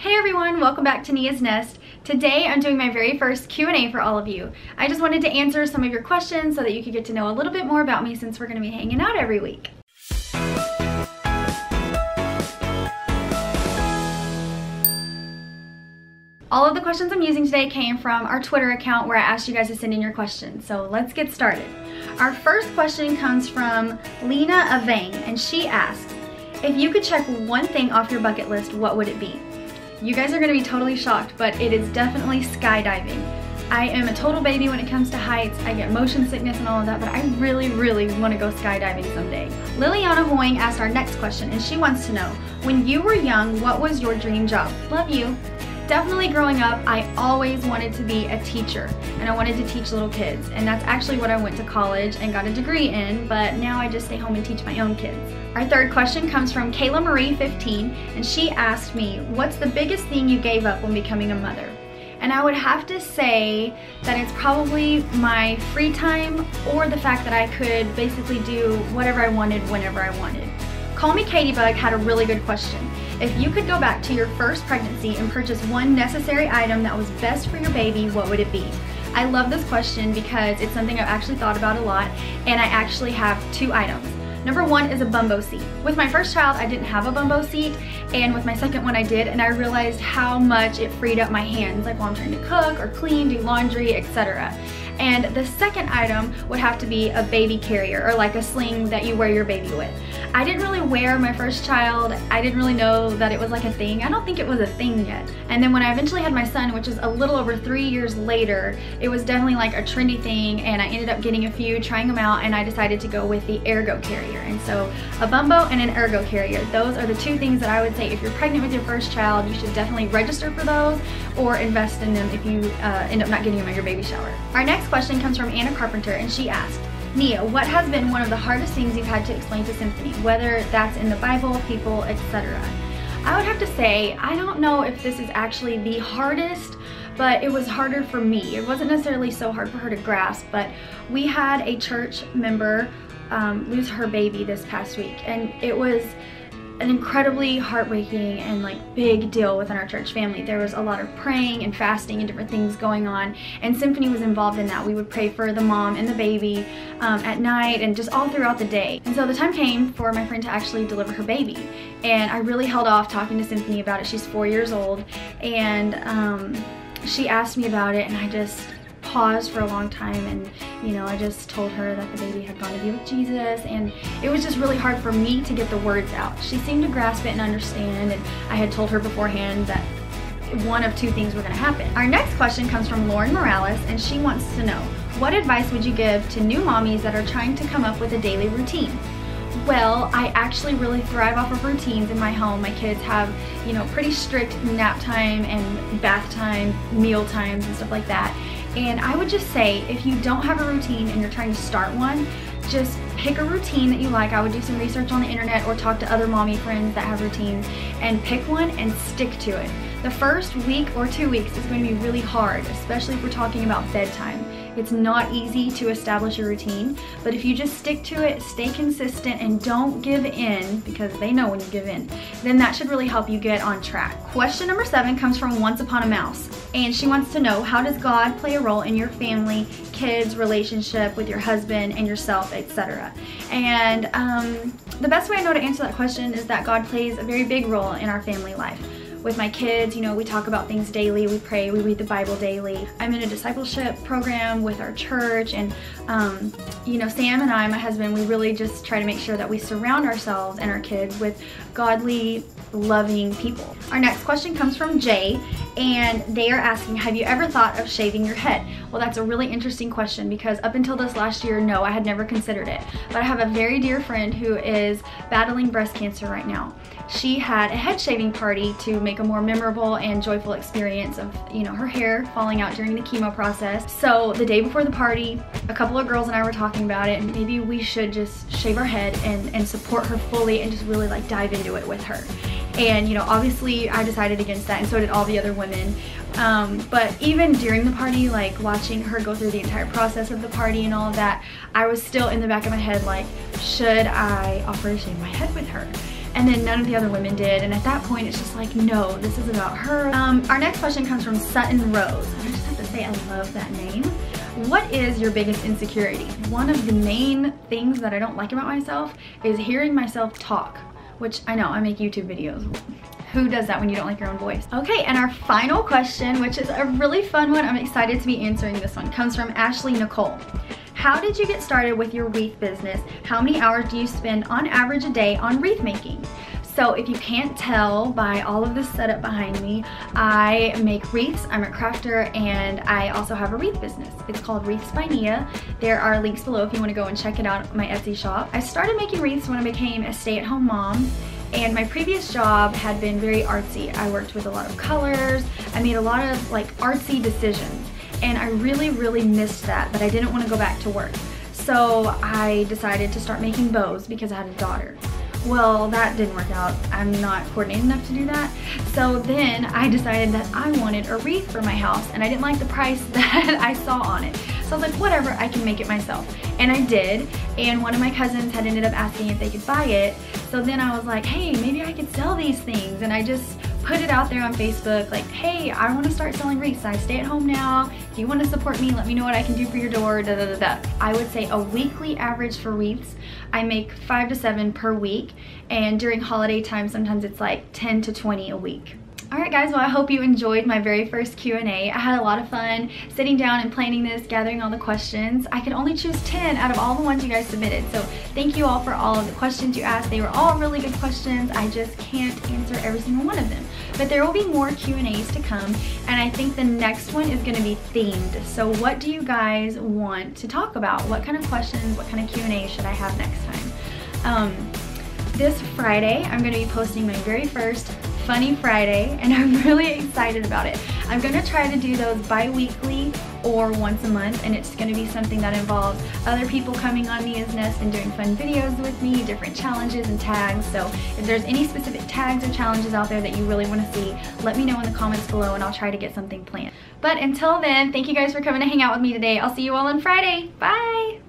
Hey everyone, welcome back to Nia's Nest. Today I'm doing my very first Q&A for all of you. I just wanted to answer some of your questions so that you could get to know a little bit more about me since we're going to be hanging out every week. All of the questions I'm using today came from our Twitter account where I asked you guys to send in your questions. So let's get started. Our first question comes from Lena Avang, and she asks, if you could check one thing off your bucket list, what would it be? You guys are going to be totally shocked, but it is definitely skydiving. I am a total baby when it comes to heights. I get motion sickness and all of that, but I really want to go skydiving someday. Liliana Hoying asked our next question, and she wants to know, when you were young, what was your dream job? Love you. Definitely growing up, I always wanted to be a teacher, and I wanted to teach little kids, and that's actually what I went to college and got a degree in, but now I just stay home and teach my own kids. Our third question comes from Kayla Marie 15, and she asked me, what's the biggest thing you gave up when becoming a mother? And I would have to say that it's probably my free time or the fact that I could basically do whatever I wanted whenever I wanted. Call Me Katybug had a really good question. If you could go back to your first pregnancy and purchase one necessary item that was best for your baby, what would it be? I love this question because it's something I've actually thought about a lot, and I actually have two items. Number one is a bumbo seat. With my first child, I didn't have a bumbo seat, and with my second one I did, and I realized how much it freed up my hands, like while I'm trying to cook or clean, do laundry, etc. And the second item would have to be a baby carrier, or like a sling that you wear your baby with. I didn't really wear my first child. I didn't really know that it was like a thing. I don't think it was a thing yet. And then when I eventually had my son, which is a little over 3 years later, it was definitely like a trendy thing, and I ended up getting a few, trying them out, and I decided to go with the ergo carrier. And so a bumbo and an ergo carrier, those are the two things that I would say if you're pregnant with your first child, you should definitely register for those or invest in them if you end up not getting them at your baby shower. Our next question comes from Anna Carpenter, and she asked, Nia, what has been one of the hardest things you've had to explain to Symphony, whether that's in the Bible, people, etc.? I would have to say, I don't know if this is actually the hardest, but it was harder for me. It wasn't necessarily so hard for her to grasp, but we had a church member lose her baby this past week, and it was an incredibly heartbreaking and like big deal within our church family. There was a lot of praying and fasting and different things going on, and Symphony was involved in that. We would pray for the mom and the baby at night and just all throughout the day. And so the time came for my friend to actually deliver her baby, and I really held off talking to Symphony about it. She's 4 years old, and she asked me about it, and I just paused for a long time, and I just told her that the baby had gone to be with Jesus, and it was just really hard for me to get the words out. She seemed to grasp it and understand, and I had told her beforehand that one of two things were going to happen. Our next question comes from Lauren Morales, and she wants to know, what advice would you give to new mommies that are trying to come up with a daily routine? Well, I actually really thrive off of routines in my home. My kids have, pretty strict nap time and bath time, meal times and stuff like that. And I would just say, if you don't have a routine and you're trying to start one, just pick a routine that you like. I would do some research on the internet or talk to other mommy friends that have routines, and pick one and stick to it. The first week or 2 weeks is going to be really hard, especially if we're talking about bedtime. It's not easy to establish a routine, but if you just stick to it, stay consistent, and don't give in, because they know when you give in, then that should really help you get on track. Question number 7 comes from Once Upon a Mouse, and she wants to know, how does God play a role in your family, kids, relationship with your husband and yourself, etc.? And the best way I know to answer that question is that God plays a very big role in our family life. With my kids, we talk about things daily, we pray, we read the Bible daily. I'm in a discipleship program with our church, and Sam and I, my husband, we really just try to make sure that we surround ourselves and our kids with godly, loving people. Our next question comes from Jay, and they are asking, have you ever thought of shaving your head? Well, that's a really interesting question, because up until this last year, no, I had never considered it. But I have a very dear friend who is battling breast cancer right now. She had a head shaving party to make a more memorable and joyful experience of, her hair falling out during the chemo process. So the day before the party, a couple of girls and I were talking about it, and maybe we should just shave our head and support her fully and just really like dive into it with her. And obviously I decided against that, and so did all the other women. But even during the party, like watching her go through the entire process of the party and all of that, I was still in the back of my head like, should I offer to shave my head with her? and then none of the other women did. And at that point, it's just like, no, this is about her. Our next question comes from Sutton Rose. I just have to say, I love that name. What is your biggest insecurity? One of the main things that I don't like about myself is hearing myself talk, which I know, I make YouTube videos. Who does that when you don't like your own voice? Okay, and our final question, which is a really fun one, I'm excited to be answering this one, comes from Ashley Nicole. How did you get started with your wreath business? How many hours do you spend on average a day on wreath making? So if you can't tell by all of this setup behind me, I make wreaths, I'm a crafter, and I also have a wreath business. It's called Wreaths by Nia. There are links below if you want to go and check it out on my Etsy shop. I started making wreaths when I became a stay-at-home mom, and my previous job had been very artsy. I worked with a lot of colors, I made a lot of like artsy decisions, and I really, really missed that, but I didn't want to go back to work. So I decided to start making bows because I had a daughter. Well, that didn't work out. I'm not coordinated enough to do that. So then I decided that I wanted a wreath for my house, and I didn't like the price that I saw on it. So I was like, whatever, I can make it myself. And I did, and one of my cousins had ended up asking if they could buy it. So then I was like, hey, maybe I could sell these things. And I just put it out there on Facebook, like, hey, I want to start selling wreaths. I stay at home now. If you want to support me, let me know what I can do for your door, da da da da. I would say a weekly average for wreaths, I make 5 to 7 per week. And during holiday time, sometimes it's like 10 to 20 a week. Alright guys, well I hope you enjoyed my very first Q&A. I had a lot of fun sitting down and planning this, gathering all the questions. I could only choose 10 out of all the ones you guys submitted. So thank you all for all of the questions you asked. They were all really good questions. I just can't answer every single one of them. But there will be more Q&As to come, and I think the next one is going to be themed. So what do you guys want to talk about? What kind of questions, what kind of Q&A should I have next time? This Friday, I'm going to be posting my very first Funny Friday, and I'm really excited about it. I'm going to try to do those bi-weekly or once a month, and it's going to be something that involves other people coming on Nia's Nest and doing fun videos with me, different challenges and tags. So if there's any specific tags or challenges out there that you really want to see, let me know in the comments below and I'll try to get something planned. But until then, thank you guys for coming to hang out with me today. I'll see you all on Friday. Bye!